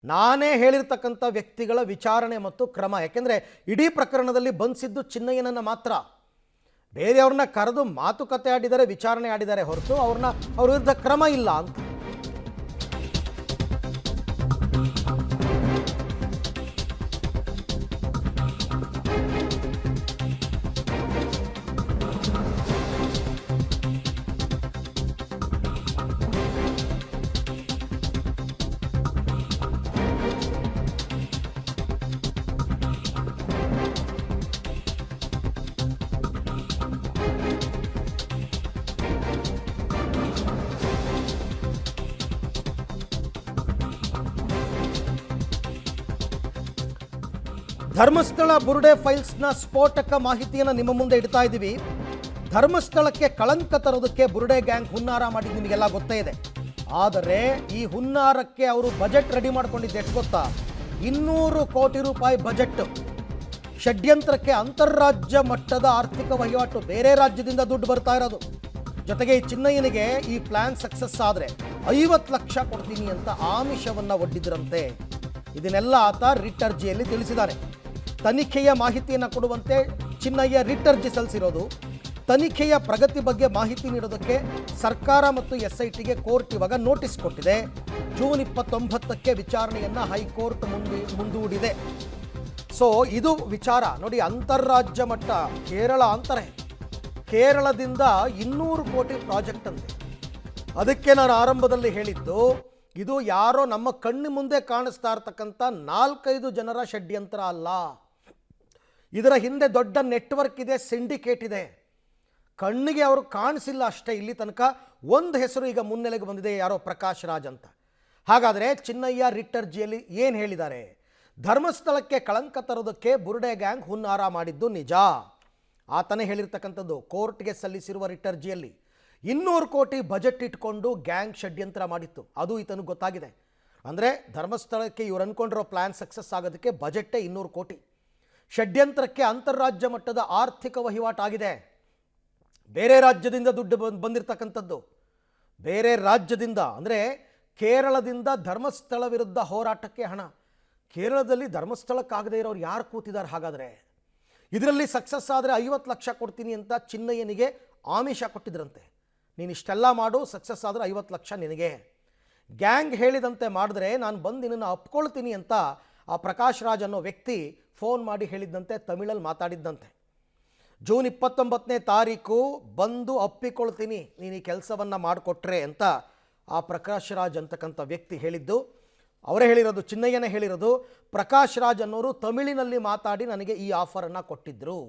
ನಾನೇ ಹೇಳಿರ್ತಕ್ಕಂಥ ವ್ಯಕ್ತಿಗಳ ವಿಚಾರಣೆ ಮತ್ತು ಕ್ರಮ. ಯಾಕೆಂದರೆ ಇಡೀ ಪ್ರಕರಣದಲ್ಲಿ ಬಂಧಿಸಿದ್ದು ಚಿನ್ನಯ್ಯನನ್ನು ಮಾತ್ರ. ಬೇರೆಯವ್ರನ್ನ ಕರೆದು ಮಾತುಕತೆ ಆಡಿದ್ದಾರೆ, ವಿಚಾರಣೆ ಆಡಿದ್ದಾರೆ ಹೊರತು ಅವ್ರ ವಿರುದ್ಧ ಕ್ರಮ ಇಲ್ಲ ಅಂತ. ಧರ್ಮಸ್ಥಳ ಬುರುಡೆ ಫೈಲ್ಸ್ನ ಸ್ಫೋಟಕ ಮಾಹಿತಿಯನ್ನು ನಿಮ್ಮ ಮುಂದೆ ಇಡ್ತಾ ಇದ್ದೀವಿ. ಧರ್ಮಸ್ಥಳಕ್ಕೆ ಕಳಂಕ ತರೋದಕ್ಕೆ ಬುರುಡೆ ಗ್ಯಾಂಗ್ ಹುನ್ನಾರ ಮಾಡಿದ್ದು ನಿಮಗೆಲ್ಲ ಗೊತ್ತೇ ಇದೆ. ಆದರೆ ಈ ಹುನ್ನಾರಕ್ಕೆ ಅವರು ಬಜೆಟ್ ರೆಡಿ ಮಾಡ್ಕೊಂಡಿದ್ದು ಎಷ್ಟು ಗೊತ್ತಾ? 200 ಕೋಟಿ ರೂಪಾಯಿ ಬಜೆಟ್. ಷಡ್ಯಂತ್ರಕ್ಕೆ ಅಂತಾರಾಜ್ಯ ಮಟ್ಟದ ಆರ್ಥಿಕ ವಹಿವಾಟು, ಬೇರೆ ರಾಜ್ಯದಿಂದ ದುಡ್ಡು ಬರ್ತಾ ಇರೋದು. ಜೊತೆಗೆ ಈ ಚಿನ್ನಯ್ಯನಿಗೆ ಈ ಪ್ಲಾನ್ ಸಕ್ಸಸ್ ಆದರೆ 50 ಲಕ್ಷ ಕೊಡ್ತೀನಿ ಅಂತ ಆಮಿಷವನ್ನು ಒಡ್ಡಿದ್ರಂತೆ. ಇದನ್ನೆಲ್ಲ ಆತ ರಿಟ್ ಅರ್ಜಿಯಲ್ಲಿ ತಿಳಿಸಿದ್ದಾನೆ. ತನಿಖೆಯ ಮಾಹಿತಿಯನ್ನು ಕೊಡುವಂತೆ ಚಿನ್ನಯ್ಯ ರಿಟ್ ಅರ್ಜಿ ಸಲ್ಲಿಸಿರೋದು. ತನಿಖೆಯ ಪ್ರಗತಿ ಬಗ್ಗೆ ಮಾಹಿತಿ ನೀಡೋದಕ್ಕೆ ಸರ್ಕಾರ ಮತ್ತು SITಗೆ ಕೋರ್ಟ್ ಇವಾಗ ನೋಟಿಸ್ ಕೊಟ್ಟಿದೆ. ಜೂನ್ 29ಕ್ಕೆ ವಿಚಾರಣೆಯನ್ನು ಹೈಕೋರ್ಟ್ ಮುಂದೂಡಿದೆ. ಸೊ ಇದು ವಿಚಾರ ನೋಡಿ. ಅಂತಾರಾಜ್ಯ ಮಟ್ಟ, ಕೇರಳ ಅಂತಾರೆ. ಕೇರಳದಿಂದ 200 ಕೋಟಿ ಪ್ರಾಜೆಕ್ಟ್ ಅಂತೆ. ಅದಕ್ಕೆ ನಾನು ಆರಂಭದಲ್ಲಿ ಹೇಳಿದ್ದು, ಇದು ಯಾರೋ ನಮ್ಮ ಕಣ್ಣು ಮುಂದೆ ಕಾಣಿಸ್ತಾ ಇರ್ತಕ್ಕಂಥ 4-5 ಜನರ ಷಡ್ಯಂತ್ರ ಅಲ್ಲ. ಇದರ ಹಿಂದೆ ದೊಡ್ಡ ನೆಟ್ವರ್ಕ್ ಇದೆ, ಸಿಂಡಿಕೇಟ್ ಇದೆ. ಕಣ್ಣಿಗೆ ಅವರು ಕಾಣಿಸಿಲ್ಲ ಅಷ್ಟೇ. ಇಲ್ಲಿ ತನಕ ಒಂದು ಹೆಸರು ಈಗ ಮುನ್ನೆಲೆಗೆ ಬಂದಿದೆ, ಯಾರೋ ಪ್ರಕಾಶ್ ರಾಜ್ ಅಂತ. ಹಾಗಾದರೆ ಚಿನ್ನಯ್ಯ ರಿಟ್ ಅರ್ಜಿಯಲ್ಲಿ ಏನು ಹೇಳಿದ್ದಾರೆ? ಧರ್ಮಸ್ಥಳಕ್ಕೆ ಕಳಂಕ ತರೋದಕ್ಕೆ ಬುರುಡೆ ಗ್ಯಾಂಗ್ ಹುನ್ನಾರ ಮಾಡಿದ್ದು ನಿಜ. ಆತನೇ ಹೇಳಿರ್ತಕ್ಕಂಥದ್ದು ಕೋರ್ಟ್ಗೆ ಸಲ್ಲಿಸಿರುವ ರಿಟ್ ಅರ್ಜಿಯಲ್ಲಿ. 200 ಕೋಟಿ ಬಜೆಟ್ ಇಟ್ಕೊಂಡು ಗ್ಯಾಂಗ್ ಷಡ್ಯಂತ್ರ ಮಾಡಿತ್ತು, ಅದು ಈತನಿಗೆ ಗೊತ್ತಾಗಿದೆ. ಅಂದರೆ ಧರ್ಮಸ್ಥಳಕ್ಕೆ ಇವ್ರು ಅಂದ್ಕೊಂಡಿರೋ ಪ್ಲ್ಯಾನ್ ಸಕ್ಸಸ್ ಆಗೋದಕ್ಕೆ ಬಜೆಟ್ಟೇ 200 ಕೋಟಿ. ಷಡ್ಯಂತ್ರಕ್ಕೆ ಅಂತಾರಾಜ್ಯ ಮಟ್ಟದ ಆರ್ಥಿಕ ವಹಿವಾಟಾಗಿದೆ. ಬೇರೆ ರಾಜ್ಯದಿಂದ ದುಡ್ಡು ಬಂದಿರತಕ್ಕಂಥದ್ದು. ಬೇರೆ ರಾಜ್ಯದಿಂದ ಅಂದರೆ ಕೇರಳದಿಂದ ಧರ್ಮಸ್ಥಳ ವಿರುದ್ಧ ಹೋರಾಟಕ್ಕೆ ಹಣ. ಕೇರಳದಲ್ಲಿ ಧರ್ಮಸ್ಥಳಕ್ಕಾಗದೇ ಇರೋರು ಯಾರು ಕೂತಿದ್ದಾರೆ? ಹಾಗಾದರೆ ಇದರಲ್ಲಿ ಸಕ್ಸಸ್ ಆದರೆ 50 ಲಕ್ಷ ಕೊಡ್ತೀನಿ ಅಂತ ಚಿನ್ನಯ್ಯನಿಗೆ ಆಮಿಷ ಕೊಟ್ಟಿದ್ರಂತೆ. ನೀನು ಇಷ್ಟೆಲ್ಲ ಮಾಡು, ಸಕ್ಸಸ್ ಆದರೆ 50 ಲಕ್ಷ ನಿನಗೆ. ಗ್ಯಾಂಗ್ ಹೇಳಿದಂತೆ ಮಾಡಿದ್ರೆ ನಾನು ಬಂದು ನಿನ್ನನ್ನು ಅಪ್ಕೊಳ್ತೀನಿ ಅಂತ ಆ ಪ್ರಕಾಶ್ ರಾಜ್ ಅನ್ನೋ ವ್ಯಕ್ತಿ ಫೋನ್ ಮಾಡಿ ಹೇಳಿದ್ದಂತೆ, ತಮಿಳಲ್ಲಿ ಮಾತಾಡಿದ್ದಂತೆ. ಜೂನ್ 29ನೇ ತಾರೀಕು ಬಂದು ಅಪ್ಪಿಕೊಳ್ತೀನಿ ನೀನು ಈ ಕೆಲಸವನ್ನು ಮಾಡಿಕೊಟ್ರೆ ಅಂತ ಆ ಪ್ರಕಾಶ್ ರಾಜ್ ಅಂತಕ್ಕಂಥ ವ್ಯಕ್ತಿ ಹೇಳಿದ್ದು. ಅವರೇ ಹೇಳಿರೋದು, ಚಿನ್ನಯ್ಯನೇ ಹೇಳಿರೋದು. ಪ್ರಕಾಶ್ ರಾಜ್ ಅನ್ನೋರು ತಮಿಳಿನಲ್ಲಿ ಮಾತಾಡಿ ನನಗೆ ಈ ಆಫರನ್ನು ಕೊಟ್ಟಿದ್ದರು.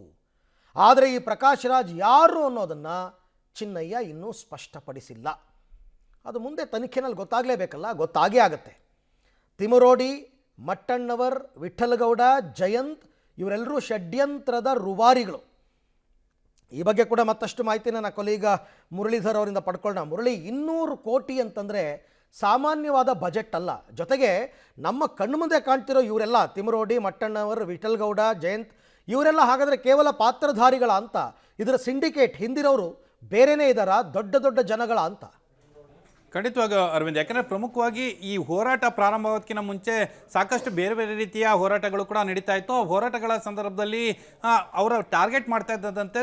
ಆದರೆ ಈ ಪ್ರಕಾಶ್ ರಾಜ್ ಯಾರು ಅನ್ನೋದನ್ನು ಚಿನ್ನಯ್ಯ ಇನ್ನೂ ಸ್ಪಷ್ಟಪಡಿಸಿಲ್ಲ. ಅದು ಮುಂದೆ ತನಿಖೆನಲ್ಲಿ ಗೊತ್ತಾಗಲೇಬೇಕಲ್ಲ, ಗೊತ್ತಾಗೇ ಆಗುತ್ತೆ. ತಿಮರೋಡಿ, ಮಟ್ಟಣ್ಣವರ್, ವಿಠಲಗೌಡ, ಜಯಂತ್ ಇವರೆಲ್ಲರೂ ಷಡ್ಯಂತ್ರದ ರುವಾರಿಗಳು. ಈ ಬಗ್ಗೆ ಕೂಡ ಮತ್ತಷ್ಟು ಮಾಹಿತಿನ ನನ್ನ ಕೊಲೀಗ ಮುರಳೀಧರ್ ಅವರಿಂದ ಪಡ್ಕೊಳ್ಳೋಣ. ಮುರಳಿ, 200 ಕೋಟಿ ಅಂತಂದರೆ ಸಾಮಾನ್ಯವಾದ ಬಜೆಟ್ ಅಲ್ಲ. ಜೊತೆಗೆ ನಮ್ಮ ಕಣ್ಣು ಮುಂದೆ ಕಾಣ್ತಿರೋ ಇವರೆಲ್ಲ ತಿಮರೋಡಿ, ಮಟ್ಟಣ್ಣವರ್, ವಿಠಲಗೌಡ, ಜಯಂತ್ ಇವರೆಲ್ಲ ಹಾಗಾದರೆ ಕೇವಲ ಪಾತ್ರಧಾರಿಗಳ ಅಂತ? ಇದರ ಸಿಂಡಿಕೇಟ್ ಹಿಂದಿರೋರು ಬೇರೆಯೇ ಇದ್ದಾರಾ? ದೊಡ್ಡ ದೊಡ್ಡ ಜನಗಳ ಅಂತ? ಖಂಡಿತವಾಗಿ ಅರವಿಂದ್, ಯಾಕಂದರೆ ಪ್ರಮುಖವಾಗಿ ಈ ಹೋರಾಟ ಪ್ರಾರಂಭವಾಗೋದಕ್ಕಿಂತ ಮುಂಚೆ ಸಾಕಷ್ಟು ಬೇರೆ ಬೇರೆ ರೀತಿಯ ಹೋರಾಟಗಳು ಕೂಡ ನಡೀತಾ ಇತ್ತು. ಆ ಹೋರಾಟಗಳ ಸಂದರ್ಭದಲ್ಲಿ ಅವರ ಟಾರ್ಗೆಟ್ ಮಾಡ್ತಾ ಇದ್ದಂತೆ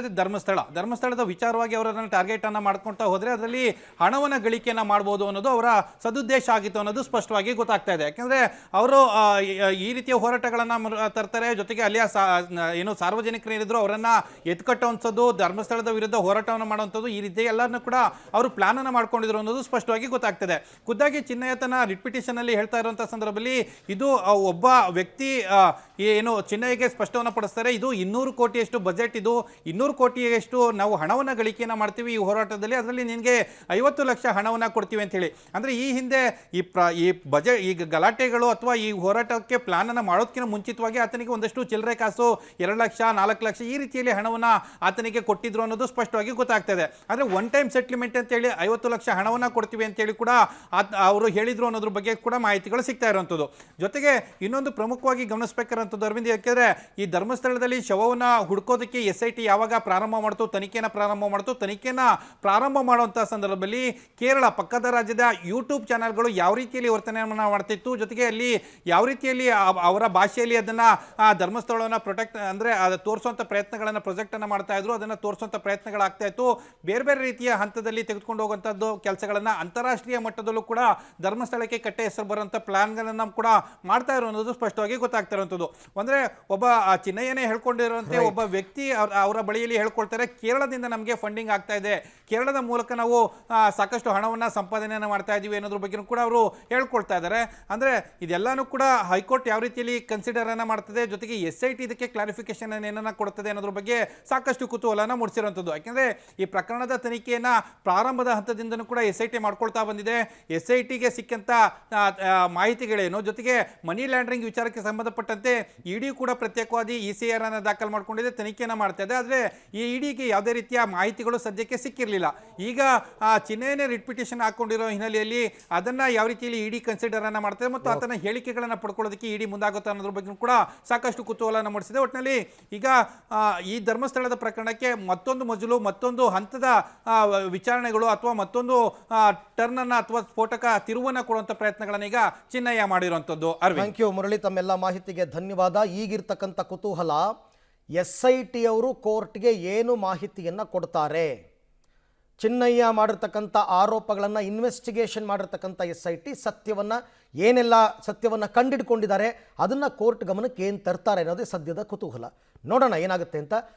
ಧರ್ಮಸ್ಥಳದ ವಿಚಾರವಾಗಿ ಅವರನ್ನು ಟಾರ್ಗೆಟನ್ನು ಮಾಡ್ಕೊಳ್ತಾ ಹೋದರೆ ಅದರಲ್ಲಿ ಹಣವನ್ನು ಗಳಿಕೆಯನ್ನು ಮಾಡ್ಬೋದು ಅನ್ನೋದು ಅವರ ಸದುದ್ದೇಶ ಆಗಿತ್ತು ಅನ್ನೋದು ಸ್ಪಷ್ಟವಾಗಿ ಗೊತ್ತಾಗ್ತಾ ಇದೆ. ಯಾಕೆಂದರೆ ಅವರು ಈ ರೀತಿಯ ಹೋರಾಟಗಳನ್ನು ತರ್ತಾರೆ. ಜೊತೆಗೆ ಅಲ್ಲಿಯ ಏನು ಸಾರ್ವಜನಿಕರು ಏನಿದ್ರು ಅವರನ್ನು ಎತ್ಕಟ್ಟುವಂಥದ್ದು, ಧರ್ಮಸ್ಥಳದ ವಿರುದ್ಧ ಹೋರಾಟವನ್ನು ಮಾಡುವಂಥದ್ದು, ಈ ರೀತಿ ಎಲ್ಲರನ್ನೂ ಕೂಡ ಅವರು ಪ್ಲಾನನ್ನು ಮಾಡ್ಕೊಂಡಿದ್ರು ಅನ್ನೋದು ಸ್ಪಷ್ಟವಾಗಿ ಗೊತ್ತಾಗ್ತದೆ. ಖುದ್ದಾಗಿ ಚಿನ್ನಯ್ಯ ತನ್ನ ರಿಟ್ ಪಿಟಿಷನ್ ಅಲ್ಲಿ ಹೇಳ್ತಾ ಇರುವಂತಹ ಸಂದರ್ಭದಲ್ಲಿ ಇದು ಒಬ್ಬ ವ್ಯಕ್ತಿ ಏನು ಚಿನ್ನಯ್ಯಗೆ ಸ್ಪಷ್ಟವನ್ನು ಪಡಿಸ್ತಾರೆ. ಇದು 200 ಕೋಟಿಯಷ್ಟು ಬಜೆಟ್, ಇದು 200 ಕೋಟಿಯಷ್ಟು ನಾವು ಹಣವನ್ನು ಗಳಿಕೆಯನ್ನು ಮಾಡ್ತೀವಿ ಈ ಹೋರಾಟದಲ್ಲಿ, ಅದರಲ್ಲಿ ನಿನಗೆ 50 ಲಕ್ಷ ಹಣವನ್ನು ಕೊಡ್ತೀವಿ ಅಂತ ಹೇಳಿ. ಅಂದರೆ ಈ ಹಿಂದೆ ಈ ಬಜೆಟ್, ಈ ಗಲಾಟೆಗಳು ಅಥವಾ ಈ ಹೋರಾಟಕ್ಕೆ ಪ್ಲಾನ್ ಅನ್ನು ಮಾಡೋದಕ್ಕಿಂತ ಮುಂಚಿತವಾಗಿ ಆತನಿಗೆ ಒಂದಷ್ಟು ಚಿಲ್ಲರೆ ಕಾಸು 2 ಲಕ್ಷ 4 ಲಕ್ಷ ಈ ರೀತಿಯಲ್ಲಿ ಹಣವನ್ನು ಆತನಿಗೆ ಕೊಟ್ಟಿದ್ರು ಅನ್ನೋದು ಸ್ಪಷ್ಟವಾಗಿ ಗೊತ್ತಾಗ್ತದೆ. ಅಂದರೆ ಒನ್ ಟೈಮ್ ಸೆಟ್ಲ್ಮೆಂಟ್ ಅಂತ ಹೇಳಿ 50 ಲಕ್ಷ ಹಣವನ್ನು ಕೊಡ್ತೀವಿ ಅಂತೇಳಿ ಕೂಡ ಅವರು ಹೇಳಿದ್ರು ಅನ್ನೋದ್ರ ಬಗ್ಗೆ ಕೂಡ ಮಾಹಿತಿಗಳು ಸಿಗ್ತಾ ಇರುವಂಥದ್ದು. ಜೊತೆಗೆ ಇನ್ನೊಂದು ಪ್ರಮುಖವಾಗಿ ಗಮನಿಸಬೇಕಾದಂಥದ್ದು ಅರವಿಂದ್, ಯಾಕೆಂದರೆ ಈ ಧರ್ಮಸ್ಥಳದಲ್ಲಿ ಶವವನ್ನು ಹುಡ್ಕೋದಕ್ಕೆ SIT ಯಾವಾಗ ಪ್ರಾರಂಭ ಮಾಡ್ತು, ತನಿಖೆನ ಪ್ರಾರಂಭ ಮಾಡುವಂಥ ಸಂದರ್ಭದಲ್ಲಿ ಕೇರಳ ಪಕ್ಕದ ರಾಜ್ಯದ ಯೂಟ್ಯೂಬ್ ಚಾನಲ್ಗಳು ಯಾವ ರೀತಿಯಲ್ಲಿ ವರ್ತನೆಯನ್ನು ಮಾಡ್ತಿತ್ತು, ಜೊತೆಗೆ ಅಲ್ಲಿ ಯಾವ ರೀತಿಯಲ್ಲಿ ಅವರ ಭಾಷೆಯಲ್ಲಿ ಅದನ್ನು ಧರ್ಮಸ್ಥಳವನ್ನು ಪ್ರೊಟೆಕ್ಟ್ ಅಂದರೆ ಅದು ತೋರಿಸುವಂಥ ಪ್ರಯತ್ನಗಳನ್ನು ಪ್ರೊಜೆಕ್ಟನ್ನು ಮಾಡ್ತಾ ಇದ್ರು, ಅದನ್ನು ತೋರಿಸುವಂಥ ಪ್ರಯತ್ನಗಳಾಗ್ತಾ ಇತ್ತು. ಬೇರೆ ಬೇರೆ ರೀತಿಯ ಹಂತದಲ್ಲಿ ತೆಗೆದುಕೊಂಡು ಹೋಗುವಂಥದ್ದು ಕೆಲಸಗಳನ್ನು ಅಂತಾರಾಷ್ಟ್ರೀಯ ಮಟ್ಟದಲ್ಲೂ ಕೂಡ ಧರ್ಮಸ್ಥಳಕ್ಕೆ ಕಟ್ಟೆ ಹೆಸರು ಬರುವಂಥ ಪ್ಲಾನ್ಗಳನ್ನು ಕೂಡ ಮಾಡ್ತಾ ಇರೋದು ಸ್ಪಷ್ಟವಾಗಿ ಗೊತ್ತಾಗ್ತಾ ಇರುವಂಥದ್ದು. ಅಂದರೆ ಒಬ್ಬ ಚಿನ್ನಯ್ಯನೇ ಹೇಳ್ಕೊಂಡಿರುವಂತೆ ಒಬ್ಬ ವ್ಯಕ್ತಿ ಅವರ ಬಳಿಯಲ್ಲಿ ಹೇಳ್ಕೊಳ್ತಾರೆ, ಕೇರಳದಿಂದ ನಮಗೆ ಫಂಡಿಂಗ್ ಆಗ್ತಾ ಇದೆ, ಕೇರಳದ ಮೂಲಕ ನಾವು ಸಾಕಷ್ಟು ಹಣವನ್ನು ಸಂಪಾದನೆಯನ್ನು ಮಾಡ್ತಾ ಇದ್ದೀವಿ ಅನ್ನೋದ್ರ ಬಗ್ಗೆ ಕೂಡ ಅವರು ಹೇಳ್ಕೊಳ್ತಾ ಇದ್ದಾರೆ. ಅಂದರೆ ಇದೆಲ್ಲನೂ ಕೂಡ ಹೈಕೋರ್ಟ್ ಯಾವ ರೀತಿಯಲ್ಲಿ ಕನ್ಸಿಡರ್ ಅನ್ನ ಮಾಡ್ತದೆ, ಜೊತೆಗೆ SIT ಇದಕ್ಕೆ ಕ್ಲಾರಿಫಿಕೇಶನ್ ಏನನ್ನ ಕೊಡುತ್ತದೆ ಅನ್ನೋದ್ರ ಬಗ್ಗೆ ಸಾಕಷ್ಟು ಕುತೂಹಲನ ಮೂಡಿಸಿರುವಂಥದ್ದು. ಯಾಕೆಂದರೆ ಈ ಪ್ರಕರಣದ ತನಿಖೆಯನ್ನು ಪ್ರಾರಂಭದ ಹಂತದಿಂದನೂ ಕೂಡ SIT ಮಾಡ್ಕೊಳ್ತಾ ಬಂದಿದೆ. SITಗೆ ಸಿಕ್ಕಂಥ ಮಾಹಿತಿಗಳೇನು, ಜೊತೆಗೆ ಮನಿ ಲ್ಯಾಂಡ್ರಿಂಗ್ ವಿಚಾರಕ್ಕೆ ಸಂಬಂಧಪಟ್ಟಂತೆ ED ಕೂಡ ಪ್ರತ್ಯೇಕವಾಗಿ ECR ಅನ್ನು ದಾಖಲು ಮಾಡಿಕೊಂಡಿದೆ, ತನಿಖೆಯನ್ನು ಮಾಡ್ತಾ ಇದೆ. ಆದರೆ ಈ EDಗೆ ಯಾವುದೇ ರೀತಿಯ ಮಾಹಿತಿಗಳು ಸದ್ಯಕ್ಕೆ ಸಿಕ್ಕಿರಲಿಲ್ಲ. ಈಗ ಚಿನ್ನಯ್ಯನೇ ರಿಟ್ ಪಿಟಿಷನ್ ಹಾಕೊಂಡಿರೋ ಹಿನ್ನೆಲೆಯಲ್ಲಿ ಅದನ್ನು ಯಾವ ರೀತಿಯಲ್ಲಿ ED ಕನ್ಸಿಡರ್ ಅನ್ನ ಮಾಡ್ತಾರೆ ಮತ್ತು ಆತನ ಹೇಳಿಕೆಗಳನ್ನು ಪಡ್ಕೊಳ್ಳೋದಕ್ಕೆ ED ಮುಂದಾಗುತ್ತೆ ಅನ್ನೋದ್ರ ಬಗ್ಗೆ ಕೂಡ ಸಾಕಷ್ಟು ಕುತೂಹಲನ ಮೂಡಿಸಿದೆ. ಒಟ್ಟಿನಲ್ಲಿ ಈಗ ಈ ಧರ್ಮಸ್ಥಳದ ಪ್ರಕರಣಕ್ಕೆ ಮತ್ತೊಂದು ಮಜಲು, ಮತ್ತೊಂದು ಹಂತದ ವಿಚಾರಣೆಗಳು ಅಥವಾ ಮತ್ತೊಂದು ಟರ್ನ್ ಅನ್ನ ಅಥವಾ ಸ್ಫೋಟಕ ತಿರುವನ್ನ ಕೊಡುವಂತ ಪ್ರಯತ್ನಗಳನ್ನು ಈಗ ಚಿನ್ನಯ್ಯ ಮಾಡಿರುವಂಥದ್ದು. ಥ್ಯಾಂಕ್ ಯು ಮುರಳಿ, ತಮ್ಮೆಲ್ಲ ಮಾಹಿತಿಗೆ ಧನ್ಯವಾದ. ಈಗಿರ್ತಕ್ಕಂಥ ಕುತೂಹಲ, SIT ಅವರು ಕೋರ್ಟ್ಗೆ ಏನು ಮಾಹಿತಿಯನ್ನು ಕೊಡ್ತಾರೆ, ಚಿನ್ನಯ್ಯ ಮಾಡಿರ್ತಕ್ಕಂಥ ಆರೋಪಗಳನ್ನು ಇನ್ವೆಸ್ಟಿಗೇಷನ್ ಮಾಡಿರ್ತಕ್ಕಂಥ SIT ಏನೆಲ್ಲ ಸತ್ಯವನ್ನು ಕಂಡಿಡ್ಕೊಂಡಿದ್ದಾರೆ ಅದನ್ನು ಕೋರ್ಟ್ ಗಮನಕ್ಕೆ ಏನು ತರ್ತಾರೆ ಅನ್ನೋದೇ ಸದ್ಯದ ಕುತೂಹಲ. ನೋಡೋಣ ಏನಾಗುತ್ತೆ ಅಂತ.